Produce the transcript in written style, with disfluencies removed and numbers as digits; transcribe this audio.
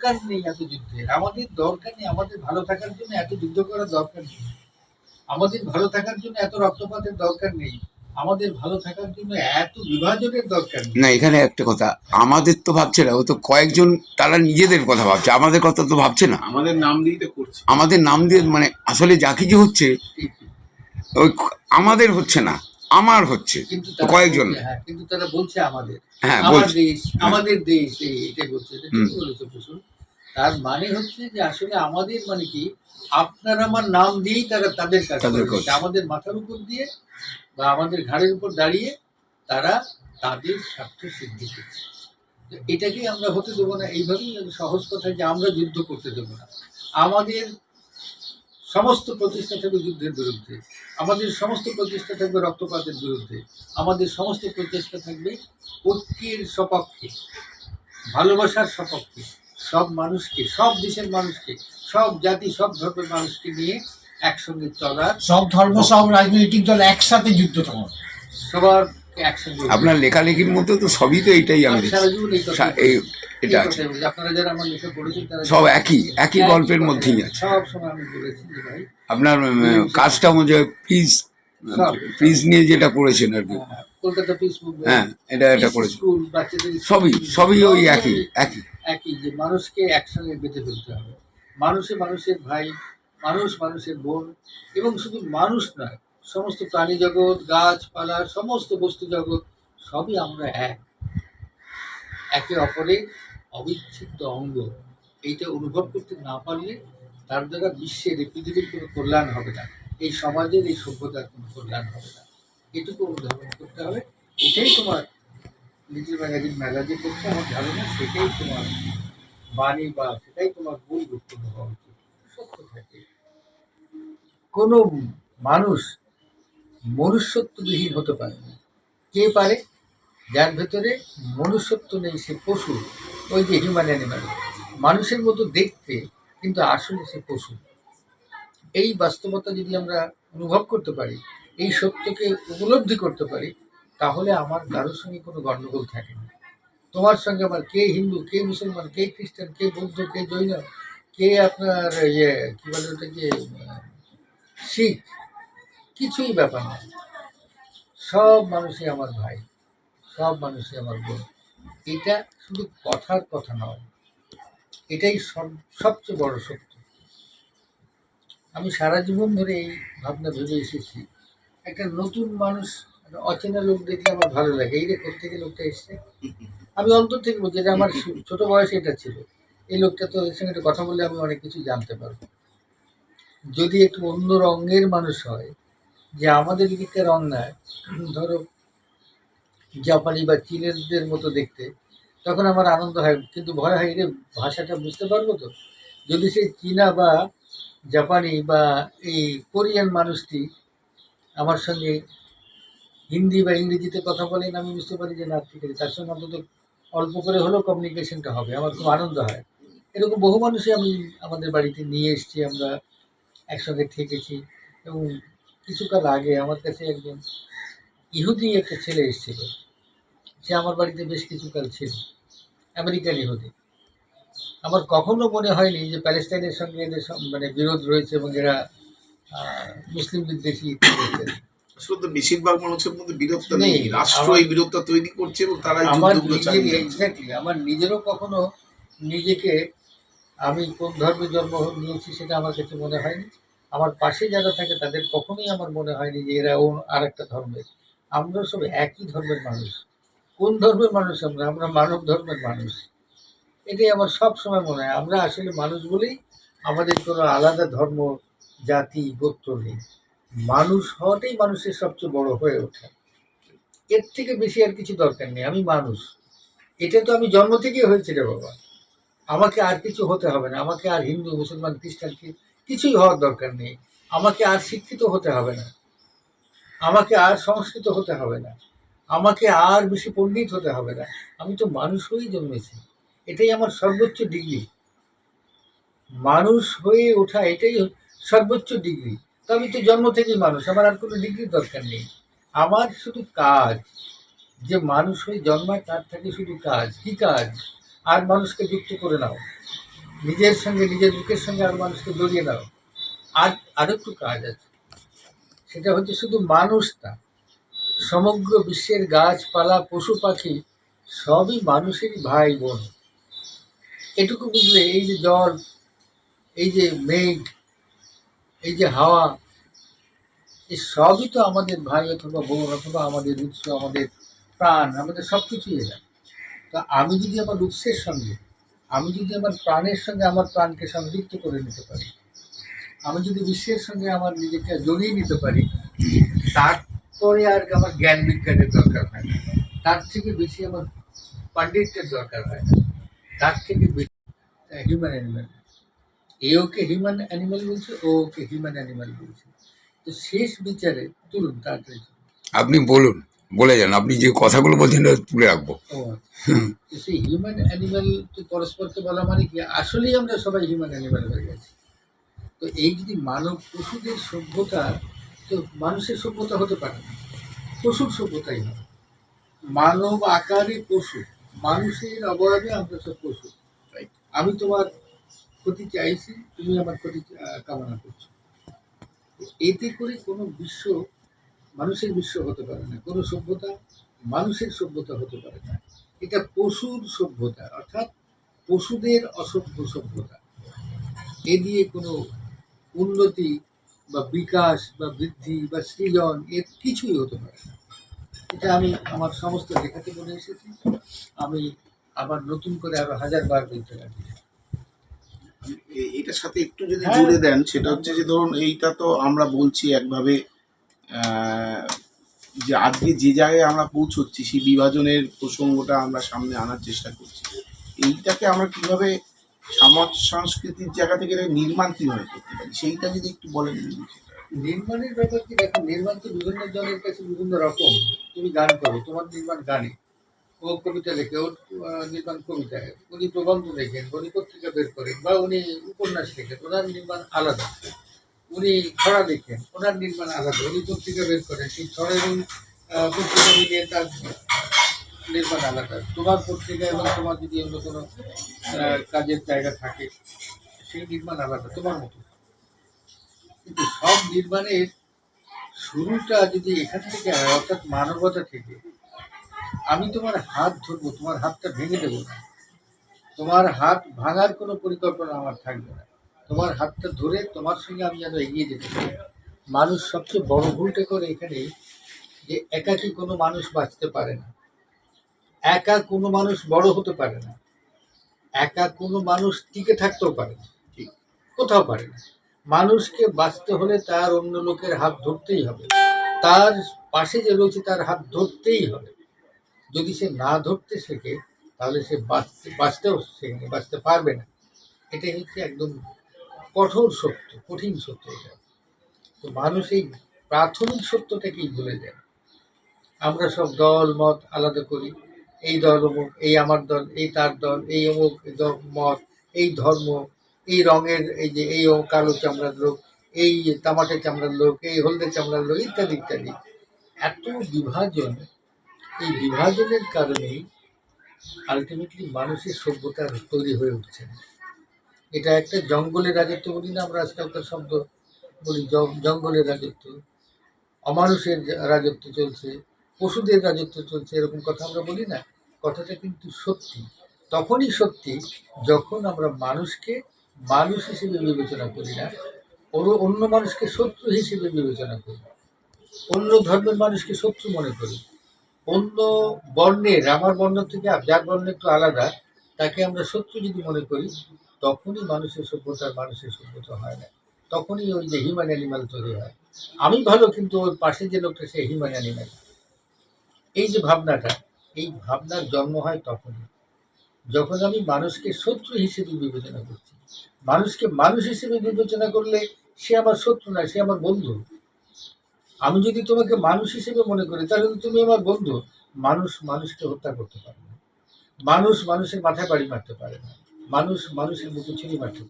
দরকার নেই এত যুদ্ধের, আমাদের দরকার নেই, আমাদের ভালো থাকার জন্য এত যুদ্ধ করার দরকার নেই, আমাদের ভালো থাকার জন্য এত রক্তপাতের দরকার নেই, আমাদের ভালো থাকার জন্য এত বিভাজনের দরকার নেই। না, এখানে একটা কথা, আমাদের তো ভাবছে না, ও তো কয়েকজন তারা নিজেদের কথা ভাবছে, আমাদের কথা তো ভাবছে না। আমাদের নাম দিয়ে তো করছে, আমাদের নাম দিয়ে মানে আসলে যা কিছু হচ্ছে ওই আমাদের হচ্ছে না, আমার হচ্ছে কিন্তু কয়েকজন। হ্যাঁ, কিন্তু তারা বলছে আমাদের, হ্যাঁ আমার বলছে, দেশ, আমাদের দেশ, এটাই বলছে। এটা ঠিকই বলেছো প্রসূন। তার মানে হচ্ছে যে আসলে আমাদের মানে কি, আপনার আমার নাম দিয়েই তারা তাদের কাজ তাদের করছে, কাজ। আমাদের মাথার উপর দিয়ে বা আমাদের ঘাড়ের উপর দাঁড়িয়ে তারা তাদের স্বার্থ সিদ্ধি করছে। তো এটাকেই আমরা হতে দেবো না। এইভাবেই সহজ কথা যে আমরা যুদ্ধ করতে দেবো না। আমাদের সমস্ত প্রচেষ্টা থাকবে যুদ্ধের বিরুদ্ধে, আমাদের সমস্ত প্রচেষ্টা থাকবে রক্তপাতের বিরুদ্ধে, আমাদের সমস্ত প্রচেষ্টা থাকবে ঐক্যের সপক্ষে, ভালোবাসার সপক্ষে, সব মানুষকে, সব দেশের মানুষকে, সব জাতি, সব ধর্মের মানুষকে নিয়ে একসঙ্গে চলার, সব ধর্ম, সব রাজনৈতিক দল একসাথে যুদ্ধ তখন সবার একসঙ্গে। আপনার লেখালেখির মধ্যে তো সবই তো এইটাই আমি সারা জীবন এই কথা এটা আছে, আপনারা যারা আমার লেখা পড়েছেন তারা সব একই গল্পের মধ্যেই আছে। সব সময় আমি বলেছি যে ভাই আপনার কাজটা মধ্যে ফ্রিজ নিয়ে যেটা করেছেন আর কি, কলকাতা পিস মুভমেন্ট, হ্যাঁ এটা করেছেন, স্কুল, বাচ্চাদের সবই ওই একই। একই যে মানুষকে একসঙ্গে বেঁধে ফেলতে হবে, মানুষে মানুষের ভাই, মানুষ মানুষের বোন, এবং শুধু মানুষ নয়, সমস্ত প্রাণী জগৎ, গাছপালা, সমস্ত বস্তু জগৎ, সবই আমরা একে অপরের অবিচ্ছেদ্য অঙ্গ। এইটা অনুভব করতে না পারলে তার দ্বারা বিশ্বের, এই পৃথিবীর কোনো কল্যাণ হবে না, এই সমাজের, এই সভ্যতার কোনো কল্যাণ হবে না। এটুকু অনুধাবন করতে হবে। এটাই তোমার লিটল ম্যাগাজিন ম্যাগাজিন করছে, আমার ধারণা সেটাই তোমার বাণী বা সেটাই তোমার মূল বক্তব্য হওয়া উচিত। সত্য থাকে, কোনো মানুষ মনুষ্যত্ববিহীন হতে পারে না। কে পারে? যার ভেতরে মনুষ্যত্ব নেই, সে পশু। ওই যে হিউম্যান অ্যানিম্যাল, মানুষের মতো দেখতে কিন্তু আসলে সে পশু। এই বাস্তবতা যদি আমরা অনুভব করতে পারি, এই সত্যকে উপলব্ধি করতে পারি, তাহলে আমার কারোর সঙ্গে কোনো গণ্ডগোল থাকে না। তোমার সঙ্গে আমার, কে হিন্দু, কে মুসলমান, কে খ্রিস্টান, কে বৌদ্ধ, কে জৈন, কে আপনার কী বলে ওটাকে শিখ, কিছুই ব্যাপার না। সব মানুষই আমার ভাই, সব মানুষই আমার বোন। এটা শুধু কথার কথা নয়, এটাই সবচেয়ে বড় সত্য। আমি সারা জীবন ধরে এই ভাবনা ভেবে এসেছি, একটা নতুন মানুষ, একটা অচেনা লোক দেখলে আমার ভালো লাগে। এই রে কোত্থেকে লোকটা এসছে, আমি অন্তর থেকে বলছি, এটা আমার ছোট বয়সে এটা ছিল, এই লোকটা তো, এর সঙ্গে একটু কথা বললে আমি অনেক কিছু জানতে পারবো। যদি একটু অন্য রঙের মানুষ হয়, যে আমাদের দিকে রং নয়, ধরো জাপানি বা চীনেদের মতো দেখতে, তখন আমার আনন্দ হয়, কিন্তু ভয় হয়, এর ভাষাটা বুঝতে পারবো তো? যদি সেই চীনা বা জাপানি বা এই কোরিয়ান মানুষটি আমার সঙ্গে হিন্দি বা ইংরেজিতে কথা বলেন, আমি বুঝতে পারি যে না, ঠিক আছে, তার সঙ্গে অন্তত অল্প করে হলেও কমিউনিকেশনটা হবে, আমার খুব আনন্দ হয়। এরকম বহু মানুষই আমি আমাদের বাড়িতে নিয়ে এসেছি, আমরা একসঙ্গে থেকেছি। এবং কিছুকাল আগে আমার কাছে একজন ইহুদি একটা ছেলে এসেছিল, সে আমার বাড়িতে বেশ কিছুকাল ছিল, আমেরিকান ইহুদি। আমার কখনো মনে হয়নি যে প্যালেস্টাইনের সঙ্গে এদের মানে বিরোধ রয়েছে এবং এরা মুসলিম বিদ্বেষী ইত্যাদি। আসলে তো বেশিরভাগ মানুষের মধ্যে বিরোধটা নেই, নেই, রাষ্ট্র এই বিরোধটা তৈরি করছে এবং তারা এক্স্যাক্টলি আমার নিজেরও কখনো নিজেকে, আমি কোন ধর্মে জন্ম নিয়েছি সেটা আমার কাছে মনে হয়নি। আমার পাশে যারা থাকে তাদের কখনোই আমার মনে হয়নি যে এরা আর একটা ধর্মের। আমরা সব একই ধর্মের মানুষ। কোন ধর্মের মানুষ? আমরা মানব ধর্মের মানুষ। এটাই আমার সব সময় মনে হয়। আমরা আসলে মানুষ বলেই আমাদের কোনো আলাদা ধর্ম, জাতি, গোত্র নেই। মানুষ হওয়াটাই মানুষের সবচেয়ে বড় হয়ে ওঠে। এর থেকে বেশি আর কিছু দরকার নেই। আমি মানুষ, এটা তো আমি জন্ম থেকেই হয়েছে রে বাবা। আমাকে আর কিছু হতে হবে না, আমাকে আর হিন্দু, মুসলমান, খ্রিস্টান কিছুই হওয়ার দরকার নেই। আমাকে আর শিক্ষিত হতে হবে না, আমাকে আর সংস্কৃত হতে হবে না, আমাকে আর বেশি পণ্ডিত হতে হবে না। আমি তো মানুষ হয়েই জন্মেছি, এটাই আমার সর্বোচ্চ ডিগ্রি। মানুষ হয়ে ওঠা এটাই সর্বোচ্চ ডিগ্রি। তো আমি তো জন্ম থেকেই মানুষ, আমার আর কোনো ডিগ্রির দরকার নেই। আমার শুধু কাজ, যে মানুষ হয়ে জন্মায় তার থেকে শুধু কাজ, কি কাজ? আর মানুষকে যুক্ত করে নাও, নিজের সঙ্গে নিজের লোকের সঙ্গে আর মানুষকে জড়িয়ে দাও। আর আরেকটু কাজ আছে, সেটা হচ্ছে শুধু মানুষ না, সমগ্র বিশ্বের গাছপালা পশু পাখি সবই মানুষেরই ভাই বোন। এটুকু বুঝলে এই যে জল, এই যে মেঘ, এই যে হাওয়া, এই সবই তো আমাদের ভাই অথবা বোন, অথবা আমাদের উৎস, আমাদের প্রাণ, আমাদের সব কিছুই এরা। তো আমি যদি আমার উৎসের সঙ্গে, আমি যদি আমার প্রাণের সঙ্গে আমার প্রাণকে সংযুক্ত করে নিতে পারি, আমি যদি বিশ্বের সঙ্গে আমার নিজেকে জড়িয়ে নিতে পারি, তারপরে আর আমার জ্ঞান বিজ্ঞানের দরকার হয় না, তার থেকে বেশি আমার পাণ্ডিত্যের দরকার হয় না, তার থেকে বেশি হিউম্যান অ্যানিম্যাল। এ ওকে হিউম্যান অ্যানিম্যাল বলছে, ও ওকে হিউম্যান অ্যানিম্যাল বলছে। তো শেষ বিচারে তুলুন তাড়াতাড়ি। আপনি বলুন, বলে যান, আপনি যে কথাগুলো বলছেন ওটা তুলে রাখবো। ও তো সেই হিউম্যান অ্যানিম্যাল তো পরস্পরকে বলা মানে কি, আসলেই আমরা সবাই হিউম্যান অ্যানিম্যাল হয়ে গেছি। তো এই যদি মানব পশুদের সভ্যতা, তো মানুষের সভ্যতা হতে পারে না, পশুর সভ্যতাই হয়। মানব আকারে পশু, মানুষের অবয়বে আমরা সব পশু। আমি তোমার ক্ষতি চাইছি, তুমি আমার ক্ষতি কামনা করছো। এতে করে কোনো বিশ্ব মানুষের বিশ্ব হতে পারে না, কোনো সভ্যতা মানুষের সভ্যতা হতে পারে না। এটা পশুর সভ্যতা, অর্থাৎ পশুদের অসভ্য সভ্যতা। এ দিয়ে কোনো উন্নতি বা বিকাশ বা বৃদ্ধি বা সৃজন এর কিছুই হতে পারে না। এটা আমি আমার সমস্ত লেখাতে বলে এসেছি, আমি আবার নতুন করে আরো 1000 বার বলতে পারি। এটার সাথে একটু যদি হ্যাঁ। জুড়ে দেন, সেটা হচ্ছে যে ধরুন এইটা তো আমরা বলছি একভাবে, যে আজকে যে জায়গায় আমরা পৌঁছচ্ছি সেই বিভাজনের প্রসঙ্গটা আমরা সামনে আনার চেষ্টা করছি। এইটাকে আমরা কিভাবে সমাজ সংস্কৃতির জায়গা থেকে নির্মাণ কিভাবে করতে পারি, সেইটা যদি একটু বলেন। নির্মাণের ব্যাপার কি, দেখো নির্মাণ তো বিভিন্ন জনের কাছে বিভিন্ন রকম। তুমি গান করো, তোমার নির্মাণ গানে, ও কবিতা লেখে, ওর নির্মাণ কবিতায়, উনি প্রবন্ধ লেখেন, উনি পত্রিকা বের করেন, বা উনি উপন্যাস লেখেন, ওনার নির্মাণ আলাদা। উনি ছড়া লেখেন, ওনার নির্মাণ আলাদা, উনি পত্রিকা বের করেন, সেই ছড়া এবং পত্রিকা মিলিয়ে তার নির্মাণ আলাদা। তোমার পত্রিকা এবং তোমার যদি অন্য কোনো কাজের জায়গা থাকে, সেই নির্মাণ আলাদা তোমার মতো। কিন্তু সব নির্মাণের শুরুটা যদি এখান থেকে হয়, অর্থাৎ মানবতা থেকে, আমি তোমার হাত ধরবো, তোমার হাতটা ভেঙে দেবো না, তোমার হাত ভাঙার কোনো পরিকল্পনা আমার থাকবে না, তোমার হাতটা ধরে তোমার সঙ্গে আমি যেন এগিয়ে যেতে পারি। মানুষ সবচেয়ে বড় ভুলটা করে এখানে, যে একাকী কোনো মানুষ বাঁচতে পারে না, একা কোনো মানুষ বড় হতে পারে না, একা কোনো মানুষ টিকে থাকতেও পারে না, ঠিক কোথাও পারে না। মানুষকে বাঁচতে হলে তার অন্য লোকের হাত ধরতেই হবে, তার পাশে যে রয়েছে তার হাত ধরতেই হবে। যদি সে না ধরতে শেখে, তাহলে সে বাঁচতেও শেখে, বাঁচতে পারবে না। এটাই হচ্ছে একদম কঠোর সত্য, কঠিন সত্য এটা। তো মানুষ এই প্রাথমিক সত্যটাকেই ভুলে যায়। আমরা সব দল মত আলাদা করি, এই দল অমুক, এই আমার দল, এই তার দল, এই অমুক মত, এই ধর্ম, এই রঙের, এই যে এই কালো চামড়ার লোক, এই তামাটে চামড়ার লোক, এই হলদে চামড়ার লোক, ইত্যাদি ইত্যাদি। এত বিভাজন, এই বিভাজনের কারণেই আলটিমেটলি মানুষের সভ্যতা তৈরি হয়ে উঠছে না। এটা একটা জঙ্গলের রাজত্ব বলি না আমরা, আজকালকার শব্দ বলি, জঙ্গলের রাজত্ব, অমানুষের রাজত্ব চলছে, পশুদের রাজত্ব চলছে, এরকম কথা আমরা বলি না। কথাটা কিন্তু সত্যি। তখনই সত্যি যখন আমরা মানুষকে মানুষ হিসেবে বিবেচনা করি না, অন্য মানুষকে শত্রু হিসেবে বিবেচনা করি, অন্য ধর্মের মানুষকে শত্রু মনে করি, অন্য বর্ণের, আমার বর্ণ থেকে যার বর্ণ একটু আলাদা, তাকে আমরা শত্রু যদি মনে করি, তখনই মানুষের সভ্যতা হয় না। তখনই ওই যে হিউম্যান অ্যানিম্যাল তৈরি হয়। আমি ভালো, কিন্তু ওর পাশে যে লোকটা সে হিউম্যান অ্যানিম্যাল। এই যে ভাবনাটা, এই ভাবনার জন্ম হয় তখনই যখন আমি মানুষকে শত্রু হিসেবে বিবেচনা করছি। মানুষকে মানুষ হিসেবে বিবেচনা করলে সে আমার শত্রু না, সে আমার বন্ধু। আমি যদি তোমাকে মানুষ হিসেবে মনে করি, তাহলে তো তুমি আমার বন্ধু। মানুষ মানুষকে হত্যা করতে পারে না, মানুষ মানুষের মাথায় বাড়ি মারতে পারে না, মানুষ মানুষের বুকে ছুরি মারতে পারে না।